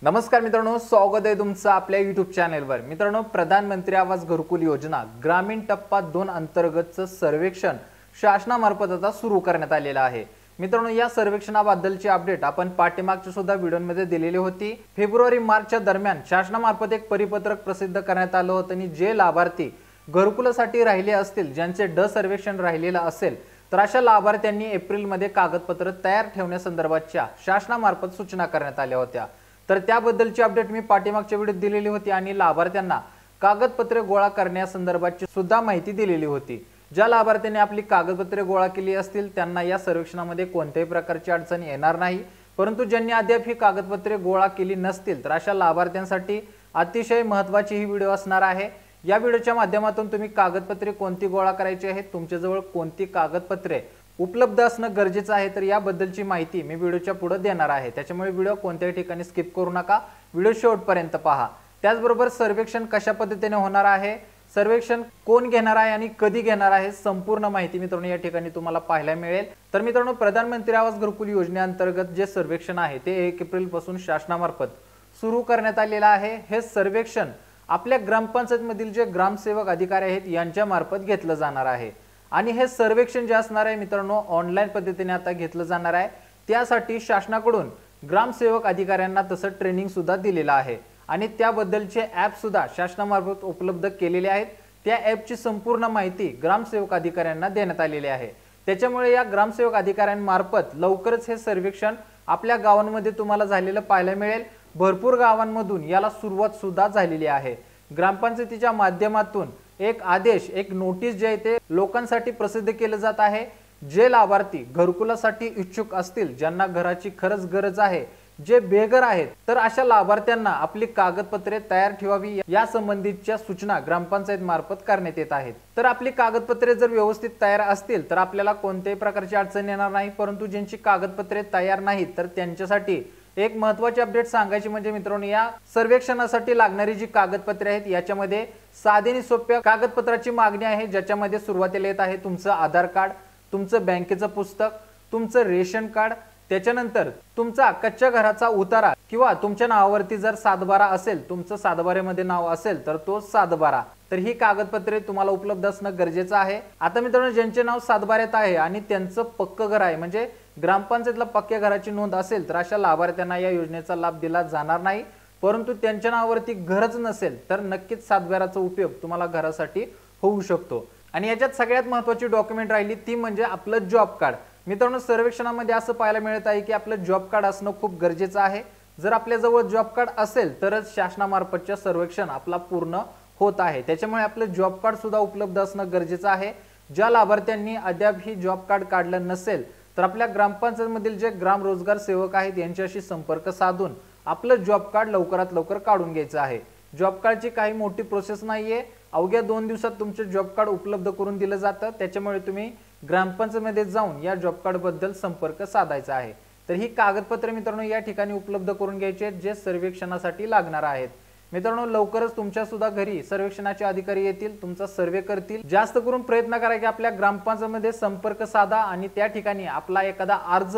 नमस्कार मित्रांनो, स्वागत आहे तुमचं आपल्या YouTube चॅनलवर। मित्रांनो, प्रधानमंत्री आवास घरकुल योजना ग्रामीण टप्पा 2 अंतर्गतचं सर्वेक्षण शासनामार्फत आता सुरू करण्यात आलेलं आहे। मित्रांनो, या सर्वेक्षणाबद्दलची अपडेट आपण पाठीमागच्या सुद्धा व्हिडिओमध्ये दिलेली होती। फेब्रुवारी मार्चच्या दरम्यान शासनामार्फत एक परिपत्रक प्रसिद्ध करण्यात आलं होतं आणि जे लाभार्थी घरकुलासाठी राहिले असतील, ज्यांचे ड सर्वेक्षण राहिलेलं असेल, तर अशा लाभार्थ्यांनी एप्रिलमध्ये कागदपत्र तयार ठेवण्यासंदर्भातच्या शासनामार्फत सूचना करण्यात आल्या होत्या। तर त्याबद्दलची अपडेट मी पाठीमागच्या व्हिडिओत दिलेली होती आणि लाभार्थ्यांना कागदपत्रे गोळा करण्यासंदर्भातची सुद्धा माहिती दिलेली होती। ज्या लाभार्थ्यांनी आपली कागदपत्रे गोळा केली असतील त्यांना या सर्वेक्षणामध्ये कोणत्याही प्रकारची अडचण येणार नाही, परंतु ज्यांनी अद्याप ही कागदपत्रे गोळा केली नसतील तर अशा लाभार्थ्यांसाठी अतिशय महत्त्वाची ही व्हिडिओ असणार आहे। या व्हिडिओच्या माध्यमातून तुम्ही कागदपत्रे कोणती गोळा करायची आहेत, तुमच्याजवळ कोणती कागदपत्रे उपलब्ध असणं गरजेचं आहे, तर याबद्दलची माहिती मी व्हिडिओच्या पुढे देणार आहे। त्याच्यामुळे व्हिडिओ कोणत्याही ठिकाणी स्किप करू नका, व्हिडिओ शेवटपर्यंत पहा। त्याचबरोबर सर्वेक्षण कशा पद्धतीने होणार आहे, सर्वेक्षण कोण घेणार आहे आणि कधी घेणार आहे, संपूर्ण माहिती मित्रांनो या ठिकाणी तुम्हाला पाहायला मिळेल। तर मित्रांनो, प्रधानमंत्री आवास घरकुल योजनेअंतर्गत जे सर्वेक्षण आहे ते 1 एप्रिल पासून शासनामार्फत सुरू करण्यात आलेलं आहे। हे सर्वेक्षण आपल्या ग्रामपंचायतमधील जे ग्रामसेवक अधिकारी आहेत यांच्या मार्फत घेतलं जाणार आहे आणि हे सर्वेक्षण जे असणार आहे मित्रांनो ऑनलाईन पद्धतीने आता घेतलं जाणार आहे। त्यासाठी शासनाकडून ग्रामसेवक अधिकाऱ्यांना तसं ट्रेनिंग सुद्धा दिलेलं आहे आणि त्याबद्दलचे ॲप सुद्धा शासनामार्फत उपलब्ध केलेले आहेत। त्या ॲपची संपूर्ण माहिती ग्रामसेवक अधिकाऱ्यांना देण्यात आलेली आहे। त्याच्यामुळे या ग्रामसेवक अधिकाऱ्यांमार्फत लवकरच हे सर्वेक्षण आपल्या गावांमध्ये तुम्हाला झालेलं पाहायला मिळेल। भरपूर गावांमधून याला सुरुवात सुद्धा झालेली आहे। ग्रामपंचायतीच्या माध्यमातून एक आदेश, एक नोटीस जे आहे ते लोकांसाठी प्रसिद्ध केलं जात आहे। जे लाभार्थी घरकुलासाठी इच्छुक असतील, ज्यांना घराची खरंच गरज आहे, जे बेघर आहेत, तर अशा लाभार्थ्यांना आपली कागदपत्रे तयार ठेवावी या संबंधीच्या सूचना ग्रामपंचायत मार्फत करण्यात येत आहेत। तर आपली कागदपत्रे जर व्यवस्थित तयार असतील तर आपल्याला कोणत्याही प्रकारची अडचण येणार नाही, परंतु ज्यांची कागदपत्रे तयार नाहीत तर त्यांच्यासाठी एक महत्त्वाची अपडेट सांगायची म्हणजे मित्रांनो, या सर्वेक्षणासाठी लागणारी जी कागदपत्रे आहेत याच्यामध्ये साधी आणि सोप्या कागदपत्राची मागणी आहे, ज्याच्यामध्ये सुरुवातीला येत आहे तुमचं आधार कार्ड, तुमचं बँकेचं पुस्तक, तुमचं रेशन कार्ड, त्याच्यानंतर तुमचा कच्च्या घराचा उतारा किंवा तुमच्या नावावरती जर 7/12 असेल, तुमचं 7/12 नाव असेल तर तो 7/12, तर ही कागदपत्रे तुम्हाला उपलब्ध असणं गरजेचं आहे। आता मित्रांनो, ज्यांचे नाव 7/12 आहे आणि त्यांचं पक्क घर आहे म्हणजे ग्रामपंचायतला पक्क्या घराची नोंद असेल तर अशा लाभार्थ्यांना या योजनेचा लाभ दिला जाणार नाही, परंतु त्यांच्या नावावरती घरच नसेल तर नक्कीच 7/12चा उपयोग तुम्हाला घरासाठी होऊ शकतो। आणि याच्यात सगळ्यात महत्त्वाची डॉक्युमेंट राहिली ती म्हणजे आपलं जॉब कार्ड। मित्रांनो, सर्वेक्षणामध्ये असं पाहायला मिळत आहे की आपलं जॉब कार्ड असणं खूप गरजेचं आहे। जर आपल्याजवळ जॉब कार्ड असेल तरच शासनामार्फतचे सर्वेक्षण आपला पूर्ण होत आहे। त्याच्यामुळे आपलं जॉब कार्ड सुद्धा उपलब्ध असणं गरजेचं आहे। ज्या लाभार्थ्यांनी अद्याप ही जॉब कार्ड काढलं नसेल तर आपल्या ग्रामपंचायतमधील जे ग्राम रोजगार सेवक आहेत यांच्याशी संपर्क साधून आपलं जॉब कार्ड लवकरात लवकर काढून घ्यायचं आहे। जॉब कार्डची काही मोठी प्रोसेस नाहीये, अवघ्या 2 दिवसात तुमचे जॉब कार्ड उपलब्ध करून दिलं जातं। त्याच्यामुळे तुम्ही ग्रामपंचायतमध्ये जाऊन या जॉब कार्ड बद्दल संपर्क साधायचा आहे। तर ही कागदपत्रे मित्रांनो या ठिकाणी उपलब्ध करून घ्यायची आहेत, जे सर्वेक्षणासाठी लागणार आहेत। मित्रांनो, लवकरच तुमच्या सुद्धा घरी सर्वेक्षणाचे अधिकारी येतील, तुमचा सर्वे करतील। जास्त करून प्रयत्न करा की आपल्या ग्रामपंचायतमध्ये संपर्क साधा आणि त्या ठिकाणी आपला एखादा अर्ज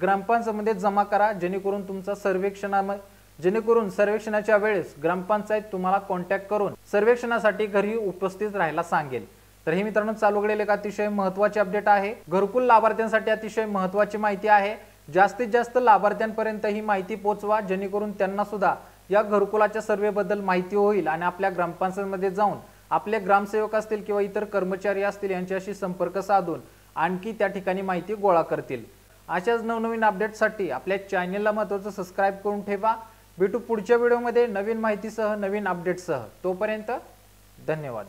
ग्रामपंचायतमध्ये जमा करा, जेणेकरून सर्वेक्षणाच्या वेळेस ग्रामपंचायत तुम्हाला कॉन्टॅक्ट करून सर्वेक्षणासाठी घरी उपस्थित राहायला सांगेल। तर हे मित्रांनो चालू घडलेले एक अतिशय महत्त्वाचे अपडेट आहे। घरकुल लाभार्थ्यांसाठी अतिशय महत्त्वाची माहिती आहे। जास्तीत जास्त लाभार्थ्यांपर्यंत ही माहिती पोहोचवा, जेणेकरून त्यांना सुद्धा या घरकुलाच्या सर्वेबद्दल माहिती होईल आणि आपल्या ग्रामपंचायतमध्ये जाऊन आपले ग्रामसेवक असतील किंवा इतर कर्मचारी असतील यांच्याशी संपर्क साधून आणखी त्या ठिकाणी माहिती गोळा करतील। अशाच नवनवीन अपडेटसाठी आपल्या चॅनलला महत्त्वाचं सबस्क्राइब करून ठेवा। भेटू पुढच्या व्हिडिओमध्ये नवीन माहितीसह, नवीन अपडेटसह। तोपर्यंत धन्यवाद।